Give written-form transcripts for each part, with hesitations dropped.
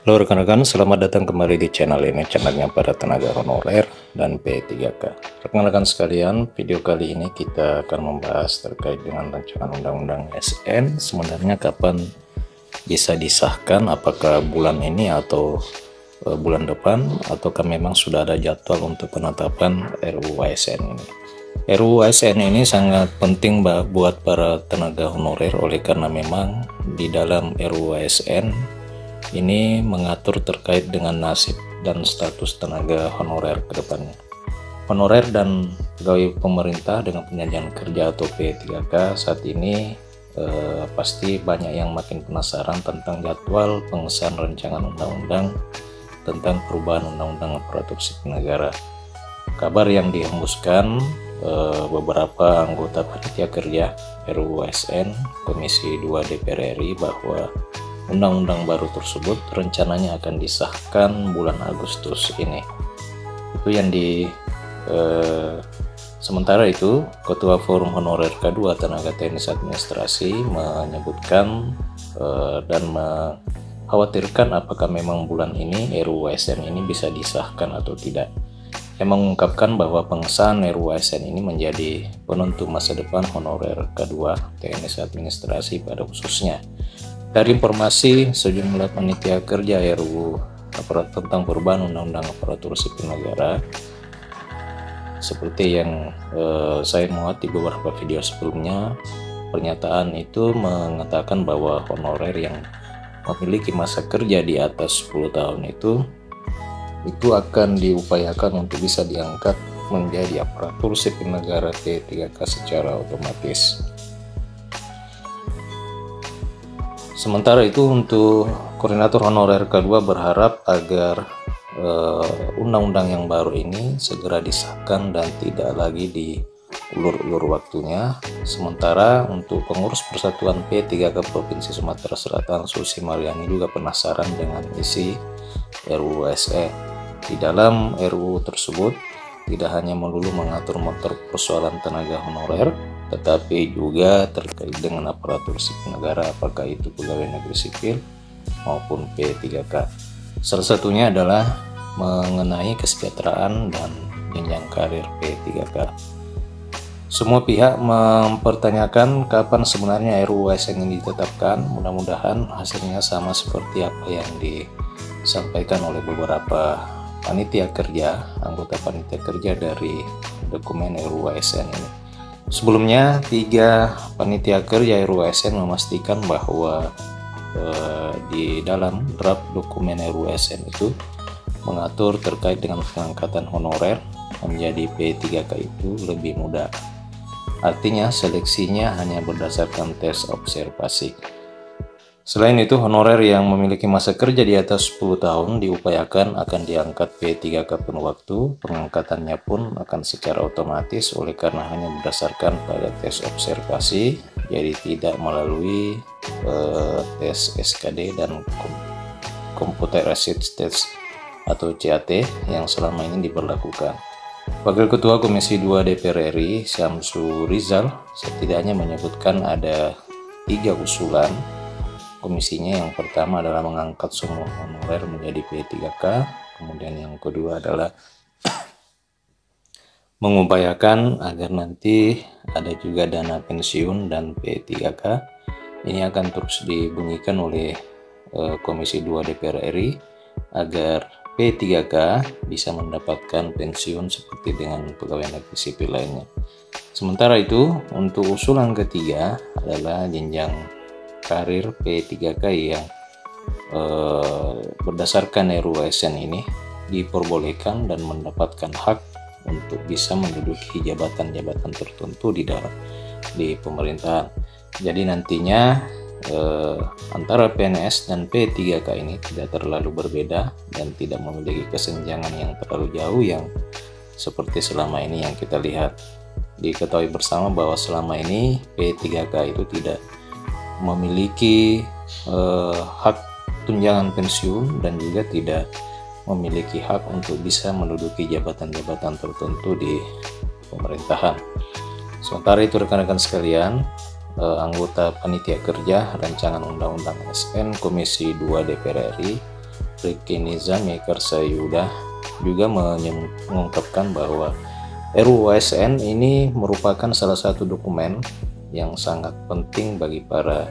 Halo rekan-rekan, selamat datang kembali di channel ini, channelnya para tenaga honorer dan P3K. Rekan-rekan sekalian, video kali ini kita akan membahas terkait dengan rancangan undang-undang ASN. Sebenarnya kapan bisa disahkan, apakah bulan ini atau bulan depan, ataukah memang sudah ada jadwal untuk penetapan RUU ASN ini. RUU ASN ini sangat penting buat para tenaga honorer, oleh karena memang di dalam RUU ASN ini mengatur terkait dengan nasib dan status tenaga honorer ke depannya. Honorer dan pegawai pemerintah dengan perjanjian kerja atau P3K saat ini pasti banyak yang makin penasaran tentang jadwal pengesahan rancangan undang-undang tentang perubahan undang-undang aparatur sipil negara. Kabar yang dihembuskan beberapa anggota panitia kerja RUU ASN Komisi 2 DPR RI bahwa undang-undang baru tersebut rencananya akan disahkan bulan Agustus ini. Itu yang sementara itu, Ketua Forum Honorer K2 Tenaga Teknis Administrasi menyebutkan dan mengkhawatirkan apakah memang bulan ini RUU ASN ini bisa disahkan atau tidak. Yang mengungkapkan bahwa pengesahan RUU ASN ini menjadi penentu masa depan honorer K2 Teknis Administrasi pada khususnya. Dari informasi sejumlah panitia kerja RUU tentang perubahan undang-undang aparatur sipil negara, seperti yang saya muat di beberapa video sebelumnya, pernyataan itu mengatakan bahwa honorer yang memiliki masa kerja di atas 10 tahun itu akan diupayakan untuk bisa diangkat menjadi aparatur sipil negara P3K secara otomatis. Sementara itu, untuk koordinator honorer K2 berharap agar undang-undang yang baru ini segera disahkan dan tidak lagi diulur-ulur waktunya. Sementara untuk pengurus Persatuan P3K Provinsi Sumatera Selatan, Susi Mariani, juga penasaran dengan isi RUU ASN. Di dalam RUU tersebut tidak hanya melulu mengatur persoalan tenaga honorer, tetapi juga terkait dengan aparatur sipil negara, apakah itu pegawai negeri sipil maupun P3K. Salah satunya adalah mengenai kesejahteraan dan jenjang karir P3K. Semua pihak mempertanyakan kapan sebenarnya RUU ASN ini ditetapkan. Mudah-mudahan hasilnya sama seperti apa yang disampaikan oleh beberapa panitia kerja, anggota panitia kerja dari dokumen RUU ASN ini. Sebelumnya, 3 panitia kerja RUU ASN memastikan bahwa di dalam draft dokumen RUU ASN itu mengatur terkait dengan pengangkatan honorer menjadi P3K itu lebih mudah. Artinya seleksinya hanya berdasarkan tes observasi. Selain itu, honorer yang memiliki masa kerja di atas 10 tahun diupayakan akan diangkat P3K penuh waktu. Pengangkatannya pun akan secara otomatis oleh karena hanya berdasarkan pada tes observasi, jadi tidak melalui tes SKD dan Computerized Test atau CAT yang selama ini diberlakukan. Wakil Ketua Komisi 2 DPR RI Syamsu Rizal setidaknya menyebutkan ada 3 usulan komisinya. Yang pertama adalah mengangkat semua honorer menjadi P3K, kemudian yang kedua adalah mengupayakan agar nanti ada juga dana pensiun dan P3K. Ini akan terus dibunyikan oleh Komisi 2 DPR RI agar P3K bisa mendapatkan pensiun seperti dengan pegawai negeri sipil lainnya. Sementara itu, untuk usulan ketiga adalah jenjang karir P3K yang berdasarkan RUU ASN ini diperbolehkan dan mendapatkan hak untuk bisa menduduki jabatan-jabatan tertentu di pemerintahan. Jadi nantinya antara PNS dan P3K ini tidak terlalu berbeda dan tidak memiliki kesenjangan yang terlalu jauh yang seperti selama ini yang kita lihat. Diketahui bersama bahwa selama ini P3K itu tidak memiliki hak tunjangan pensiun dan juga tidak memiliki hak untuk bisa menduduki jabatan-jabatan tertentu di pemerintahan. Sementara itu, rekan-rekan sekalian, anggota panitia kerja rancangan undang-undang ASN Komisi 2 DPR RI Riki Nizam Mekar Sayuda juga mengungkapkan bahwa RUU ASN ini merupakan salah satu dokumen yang sangat penting bagi para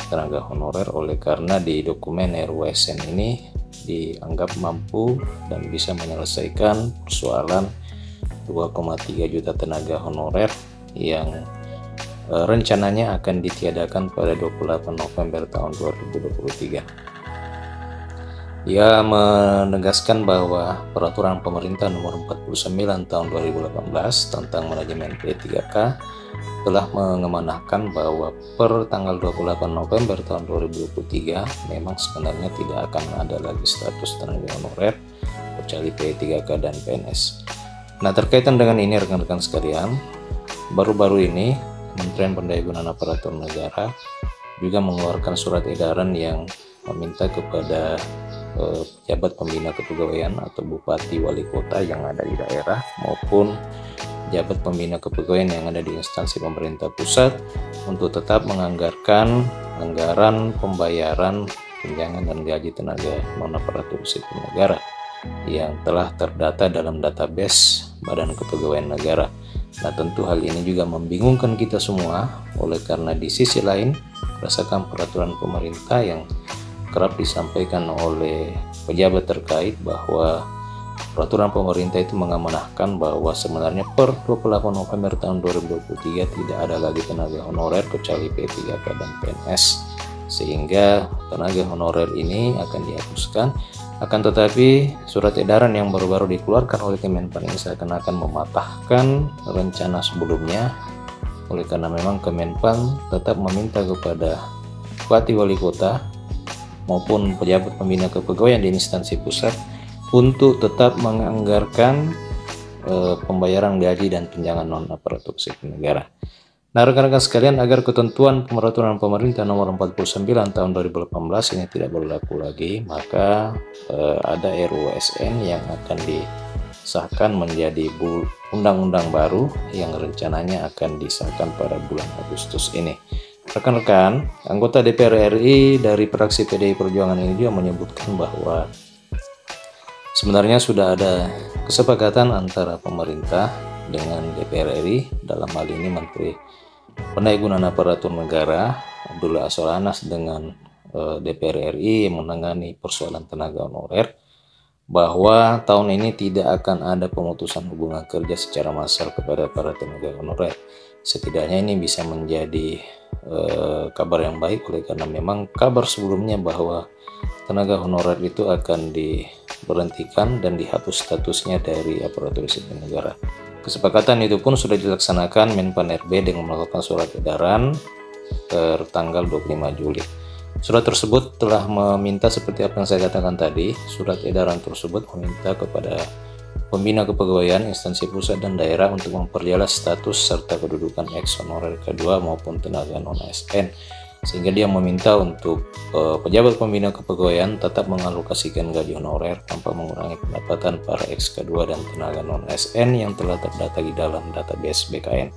tenaga honorer, oleh karena di dokumen RUU ASN ini dianggap mampu dan bisa menyelesaikan persoalan 2,3 juta tenaga honorer yang rencananya akan ditiadakan pada 28 November tahun 2023. Ia menegaskan bahwa peraturan pemerintah nomor 49 tahun 2018 tentang manajemen P3K telah mengamanahkan bahwa per tanggal 28 November tahun 2023 memang sebenarnya tidak akan ada lagi status tenaga honorer kecuali P3K dan PNS. Nah, terkaitan dengan ini rekan-rekan sekalian, baru-baru ini Kementerian Pendayagunaan Aparatur Negara juga mengeluarkan surat edaran yang meminta kepada pejabat pembina kepegawaian atau bupati wali kota yang ada di daerah maupun pejabat pembina kepegawaian yang ada di instansi pemerintah pusat untuk tetap menganggarkan anggaran pembayaran tunjangan dan gaji tenaga non-aparatur sipil negara yang telah terdata dalam database Badan Kepegawaian Negara. Nah, tentu hal ini juga membingungkan kita semua, oleh karena di sisi lain berdasarkan peraturan pemerintah yang kerap disampaikan oleh pejabat terkait bahwa peraturan pemerintah itu mengamanahkan bahwa sebenarnya per 28 November tahun 2023 tidak ada lagi tenaga honorer kecuali P3K dan PNS, sehingga tenaga honorer ini akan dihapuskan. Akan tetapi surat edaran yang baru-baru dikeluarkan oleh Kemenpan ini seakan-akan mematahkan rencana sebelumnya, oleh karena memang Kemenpan tetap meminta kepada bupati wali kota maupun pejabat pembina kepegawaian di instansi pusat untuk tetap menganggarkan pembayaran gaji dan tunjangan non-aparatur sipil negara. Nah, rekan-rekan sekalian, agar ketentuan peraturan pemerintah nomor 49 tahun 2018 ini tidak berlaku lagi, maka ada RUU ASN yang akan disahkan menjadi undang-undang baru yang rencananya akan disahkan pada bulan Agustus ini. Rekan-rekan, anggota DPR RI dari fraksi PDI Perjuangan ini juga menyebutkan bahwa sebenarnya sudah ada kesepakatan antara pemerintah dengan DPR RI, dalam hal ini Menteri Pendayagunaan Aparatur Negara Abdullah As-Salanas dengan DPR RI yang menangani persoalan tenaga honorer, bahwa tahun ini tidak akan ada pemutusan hubungan kerja secara massal kepada para tenaga honorer. Setidaknya ini bisa menjadi kabar yang baik, oleh karena memang kabar sebelumnya bahwa tenaga honorer itu akan diberhentikan dan dihapus statusnya dari aparatur sipil negara. Kesepakatan itu pun sudah dilaksanakan Menpan RB dengan melakukan surat edaran per tanggal 25 Juli. Surat tersebut telah meminta, seperti apa yang saya katakan tadi, surat edaran tersebut meminta kepada pembina kepegawaian instansi pusat dan daerah untuk memperjelas status serta kedudukan ex honorer kedua maupun tenaga non-ASN, sehingga dia meminta untuk pejabat pembina kepegawaian tetap mengalokasikan gaji honorer tanpa mengurangi pendapatan para ex kedua dan tenaga non-ASN yang telah terdata di dalam database BKN.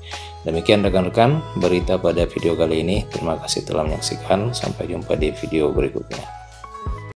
Demikian rekan-rekan berita pada video kali ini. Terima kasih telah menyaksikan. Sampai jumpa di video berikutnya.